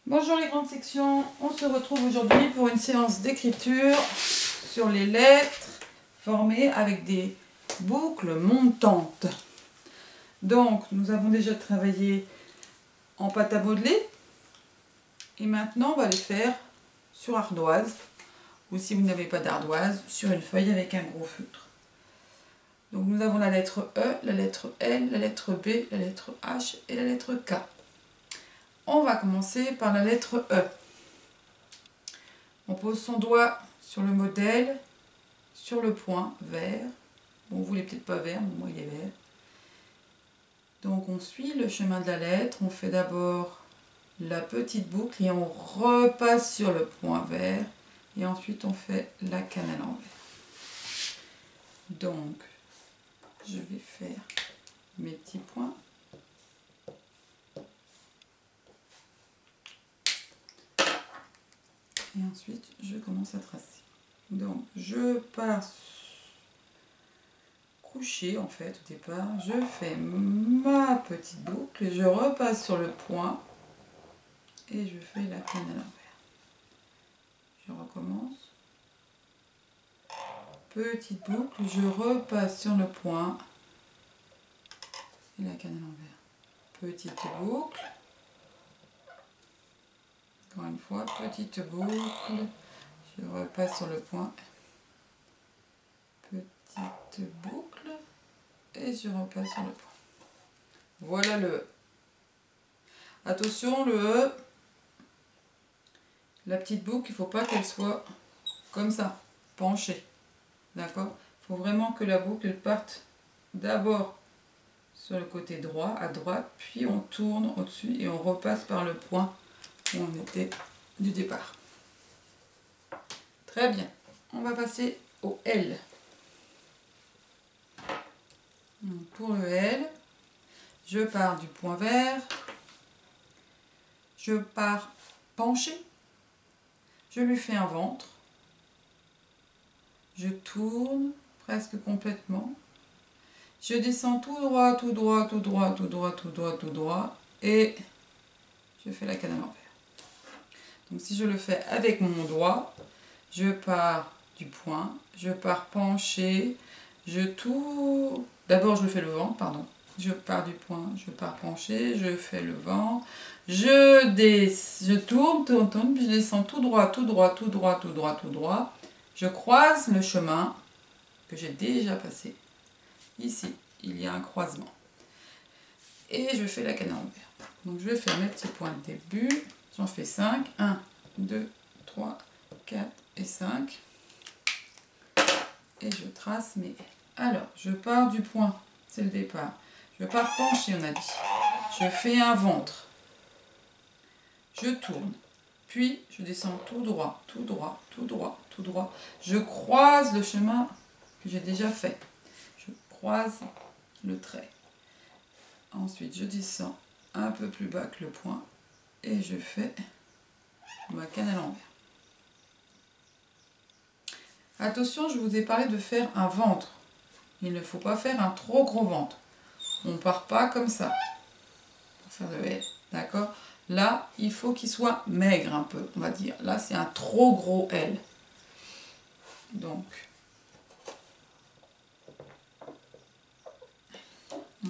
Bonjour les grandes sections, on se retrouve aujourd'hui pour une séance d'écriture sur les lettres formées avec des boucles montantes. Donc nous avons déjà travaillé en pâte à modeler et maintenant on va les faire sur ardoise ou si vous n'avez pas d'ardoise sur une feuille avec un gros feutre. Donc nous avons la lettre E, la lettre L, la lettre B, la lettre H et la lettre K. On va commencer par la lettre E. On pose son doigt sur le modèle, sur le point vert. Bon, vous ne voulez peut-être pas vert, mais moi il est vert. Donc on suit le chemin de la lettre. On fait d'abord la petite boucle et on repasse sur le point vert. Et ensuite on fait la canne à l'envers. Donc je vais faire mes petits points. Et ensuite, je commence à tracer. Donc, je pars couché en fait au départ. Je fais ma petite boucle, je repasse sur le point et je fais la canne à l'envers. Je recommence. Petite boucle, je repasse sur le point et la canne à l'envers. Petite boucle. Encore une fois, petite boucle. Je repasse sur le point. Petite boucle. Et je repasse sur le point. Voilà le E. Attention, le E, la petite boucle, il ne faut pas qu'elle soit comme ça, penchée. D'accord? Il faut vraiment que la boucle elle parte d'abord sur le côté droit, à droite, puis on tourne au-dessus et on repasse par le point où on était du départ. Très bien. On va passer au L. Donc pour le L, je pars du point vert, je pars penché, je lui fais un ventre, je tourne presque complètement, je descends tout droit, tout droit, tout droit, tout droit, tout droit, tout droit, et je fais la canne à l'envers. Donc si je le fais avec mon doigt, je pars du point, je pars penché, je tourne, d'abord je fais le ventre, pardon, je pars du point, je pars penché, je fais le vent, je tourne, tourne, tourne, puis je descends tout droit, tout droit, tout droit, tout droit, tout droit. Je croise le chemin que j'ai déjà passé. Ici, il y a un croisement. Et je fais la canne à l'envers. Donc je vais faire mes petits points de début. J'en fais 5. 1, 2, 3, 4 et 5. Et je trace mes... Alors, je pars du point, c'est le départ. Je pars penché, on a dit. Je fais un ventre. Je tourne. Puis, je descends tout droit, tout droit, tout droit, tout droit. Je croise le chemin que j'ai déjà fait. Je croise le trait. Ensuite, je descends un peu plus bas que le point. Et je fais ma canne à l'envers. Attention, je vous ai parlé de faire un ventre. Il ne faut pas faire un trop gros ventre. On ne part pas comme ça. Pour faire le L, d'accord? Là, il faut qu'il soit maigre un peu, on va dire. Là, c'est un trop gros L. Donc,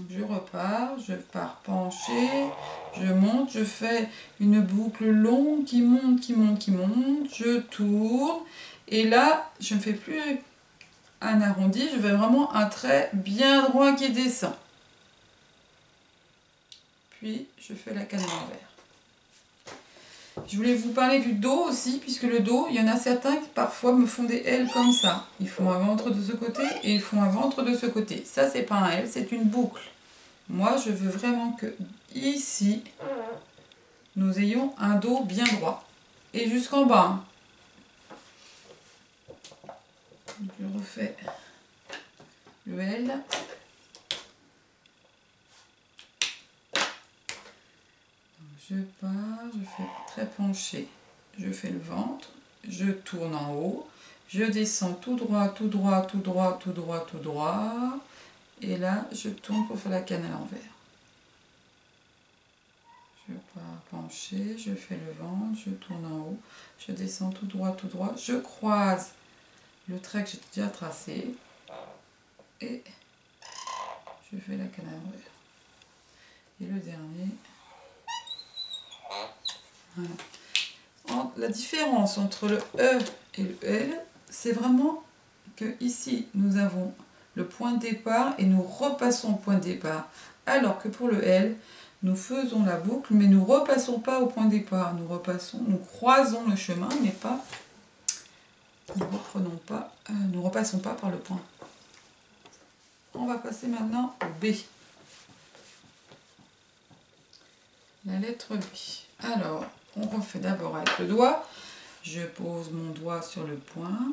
je repars, je pars penché, je monte, je fais une boucle longue qui monte, qui monte, qui monte. Je tourne. Et là, je ne fais plus un arrondi, je fais vraiment un trait bien droit qui descend. Puis, je fais la canne à l'envers. Je voulais vous parler du dos aussi, puisque le dos, il y en a certains qui parfois me font des L comme ça. Ils font un ventre de ce côté et ils font un ventre de ce côté. Ça, c'est pas un L, c'est une boucle. Moi, je veux vraiment que ici, nous ayons un dos bien droit. Et jusqu'en bas. Je refais le L. Je pars, je fais très penché. Je fais le ventre, je tourne en haut, je descends tout droit, tout droit, tout droit, tout droit, tout droit. Et là, je tourne pour faire la canne à l'envers. Je pars pencher, je fais le ventre, je tourne en haut, je descends tout droit, je croise le trait que j'ai déjà tracé et je fais la canne à l'envers. Et le dernier, voilà. La différence entre le E et le L, c'est vraiment que ici nous avons le point de départ et nous repassons au point de départ, alors que pour le L, nous faisons la boucle, mais nous ne repassons pas au point de départ. Nous croisons le chemin, mais pas, nous repassons pas par le point. On va passer maintenant au B. La lettre B. Alors, on refait d'abord avec le doigt. Je pose mon doigt sur le point.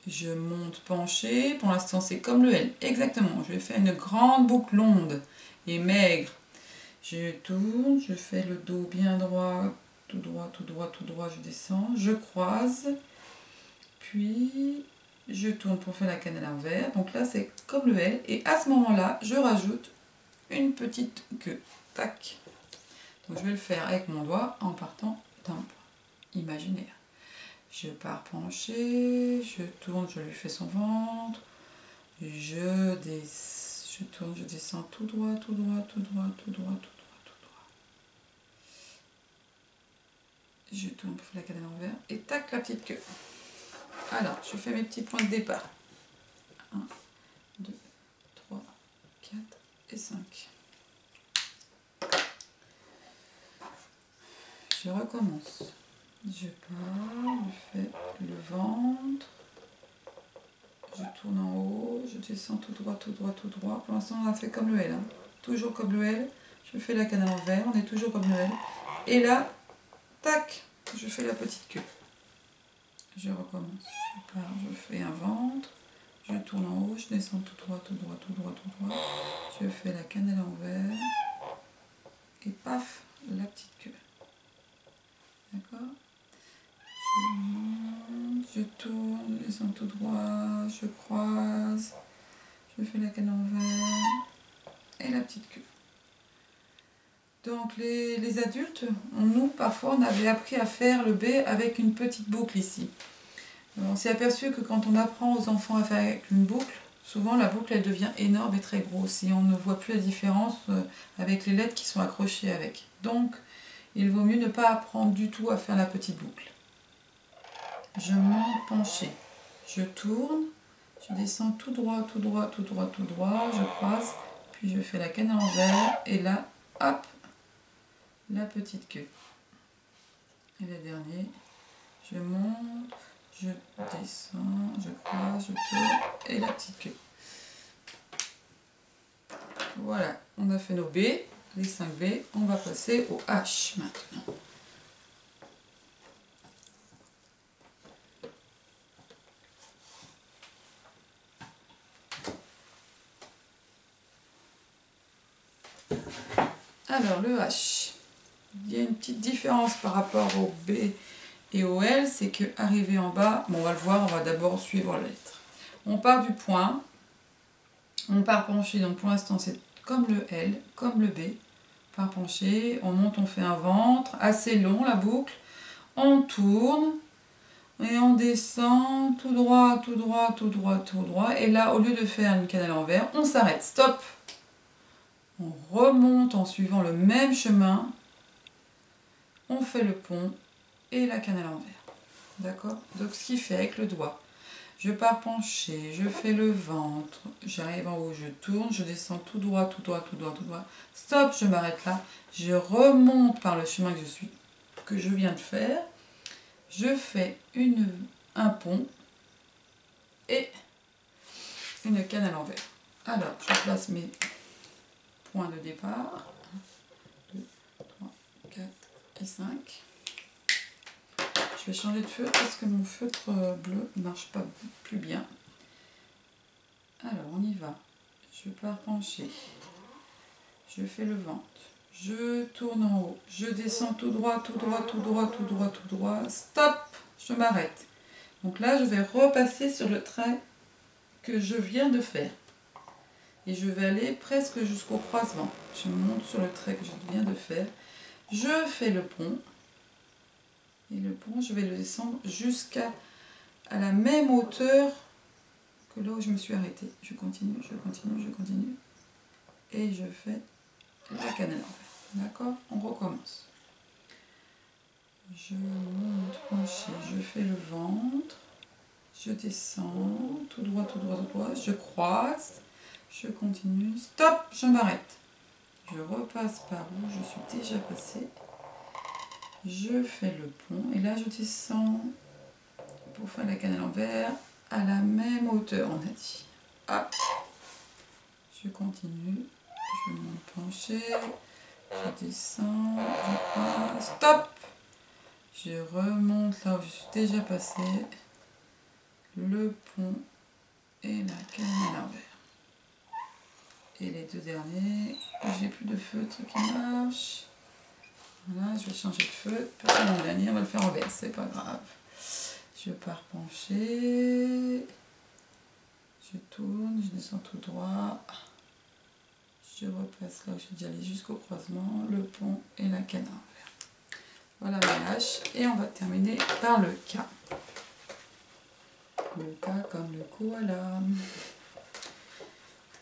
Je monte penché. Pour l'instant, c'est comme le L. Exactement. Je vais faire une grande boucle longue et maigre. Je tourne, je fais le dos bien droit, tout droit, tout droit, tout droit, je descends, je croise, puis je tourne pour faire la canne à l'envers. Donc là, c'est comme le L. Et à ce moment-là, je rajoute une petite queue. Tac. Donc je vais le faire avec mon doigt en partant d'un point imaginaire. Je pars pencher, je tourne, je lui fais son ventre, je tourne, je descends tout droit, tout droit, tout droit, tout droit, tout droit. Je tourne pour faire la canne à l'envers et tac, la petite queue. Alors, je fais mes petits points de départ. 1, 2, 3, 4 et 5. Je recommence. Je pars, je fais le ventre. Je tourne en haut, je descends tout droit, tout droit, tout droit. Pour l'instant, on a fait comme le L. Toujours comme le L. Je fais la canne à l'envers, on est toujours comme le L. Et là, tac, je fais la petite queue. Je recommence. Je pars, je fais un ventre. Je tourne en haut, je descends tout droit, tout droit, tout droit, tout droit. Je fais la canne à l'envers. Et paf, la petite queue. D'accord ? Je tourne, je descends tout droit, je croise. Je fais la canne à l'envers. Et la petite queue. Donc les adultes, nous parfois on avait appris à faire le B avec une petite boucle ici. On s'est aperçu que quand on apprend aux enfants à faire avec une boucle, souvent la boucle elle devient énorme et très grosse et on ne voit plus la différence avec les lettres qui sont accrochées avec. Donc il vaut mieux ne pas apprendre du tout à faire la petite boucle. Je monte penché, je tourne, je descends tout droit, tout droit, tout droit, tout droit, je croise, puis je fais la canne à l'envers et là, hop, la petite queue. Et le dernier, je monte, je descends, je croise, je tourne et la petite queue. Voilà, on a fait nos B, les 5 B, on va passer au H maintenant. Alors le H, il y a une petite différence par rapport au B et au L, c'est que arrivé en bas, bon, on va le voir, on va d'abord suivre la lettre. On part du point, on part penché, donc pour l'instant c'est comme le L, comme le B. On part penché, on monte, on fait un ventre, assez long la boucle, on tourne et on descend tout droit, tout droit, tout droit, tout droit. Et là, au lieu de faire une canne à l'envers, on s'arrête, stop. On remonte en suivant le même chemin, on fait le pont et la canne à l'envers. D'accord? Donc ce qui fait avec le doigt, je pars pencher, je fais le ventre, j'arrive en haut, je tourne, je descends tout droit, tout droit, tout droit, tout droit. Stop, je m'arrête là, je remonte par le chemin que je viens de faire, je fais un pont et une canne à l'envers. Alors, je place mes points de départ. 1, 2, 3, 4 et 5. Je vais changer de feutre parce que mon feutre bleu ne marche pas plus bien. Alors, on y va. Je pars pencher. Je fais le ventre. Je tourne en haut. Je descends tout droit, tout droit, tout droit, tout droit, tout droit. Stop! Je m'arrête. Donc là, je vais repasser sur le trait que je viens de faire. Et je vais aller presque jusqu'au croisement. Je monte sur le trait que je viens de faire. Je fais le pont. Et le pont, je vais le descendre jusqu'à la même hauteur que là où je me suis arrêtée. Je continue, je continue, je continue. Et je fais la cannelle en l'envers. D'accord? On recommence. Je monte penché, je fais le ventre. Je descends, tout droit, tout droit, tout droit. Je croise. Je continue. Stop, je m'arrête. Je repasse par où je suis déjà passée. Je fais le pont. Et là, je descends pour faire la cannelle en l'envers à la même hauteur, on a dit. Hop. Je continue. Je monte penché. Je descends. Je croise. Stop. Je remonte là où je suis déjà passée. Le pont et la cannelle à l'envers. Et les deux derniers, j'ai plus de feutre qui marche. Voilà, je vais changer de feutre. Mon dernier, on va le faire en vert, c'est pas grave. Je pars pencher. Je tourne, je descends tout droit. Je repasse là où je suis déjà allée jusqu'au croisement, le pont et la cannelle à l'envers. Voilà ma hache. Et on va terminer par le K. Le K comme le koala.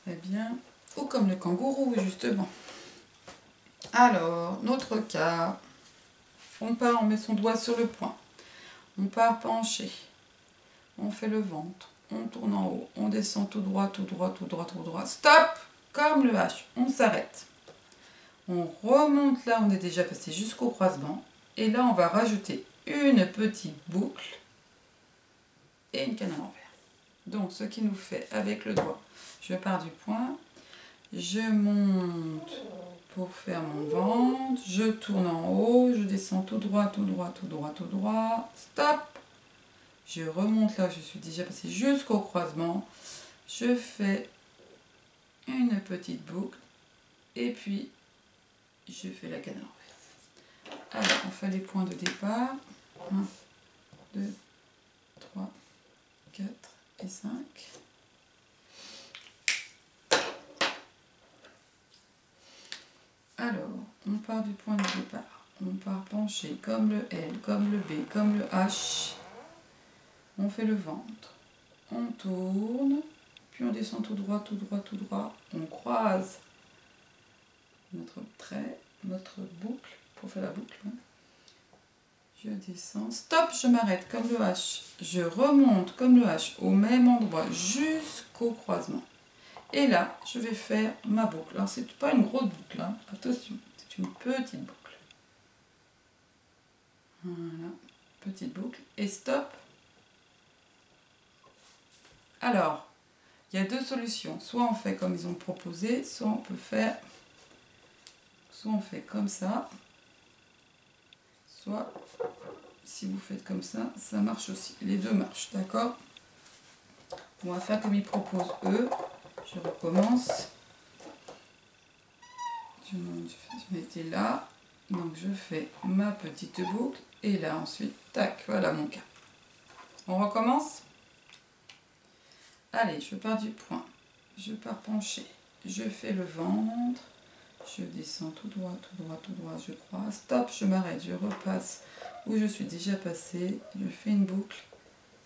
Très bien. Ou comme le kangourou, justement. Alors, notre cas, on part, on met son doigt sur le point. On part penché. On fait le ventre. On tourne en haut. On descend tout droit, tout droit, tout droit, tout droit. Stop! Comme le H. On s'arrête. On remonte là, on est déjà passé jusqu'au croisement. Et là, on va rajouter une petite boucle et une cannelle à l'envers. Donc, ce qui nous fait avec le doigt, je pars du point. Je monte pour faire mon ventre, je tourne en haut, je descends tout droit, tout droit, tout droit, tout droit, stop. Je remonte là où je suis déjà passé jusqu'au croisement, je fais une petite boucle et puis je fais la cannelle à l'envers. Alors, on fait les points de départ, 1, 2, 3, 4 et 5. Alors, on part du point de départ, on part penché comme le L, comme le B, comme le H. On fait le ventre, on tourne, puis on descend tout droit, tout droit, tout droit. On croise notre trait, notre boucle, pour faire la boucle. Je descends, stop, je m'arrête comme le H. Je remonte comme le H au même endroit jusqu'au croisement. Et là, je vais faire ma boucle. Alors, c'est pas une grosse boucle, hein. Attention, c'est une petite boucle. Voilà, petite boucle. Et stop. Alors, il y a deux solutions. Soit on fait comme ils ont proposé, soit on peut faire... Soit on fait comme ça. Soit, si vous faites comme ça, ça marche aussi. Les deux marchent, d'accord? On va faire comme ils proposent eux. Je recommence. Je m'étais là. Donc je fais ma petite boucle. Et là ensuite, tac, voilà mon cas. On recommence? Allez, je pars du point. Je pars penché. Je fais le ventre. Je descends tout droit, tout droit, tout droit. Je croise. Stop, je m'arrête. Je repasse où je suis déjà passé. Je fais une boucle.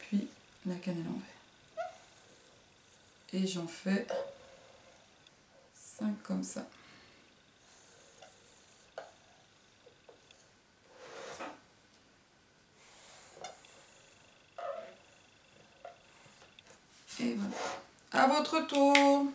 Puis la cannelle à l'envers. Et j'en fais 5 comme ça. Et voilà. À votre tour.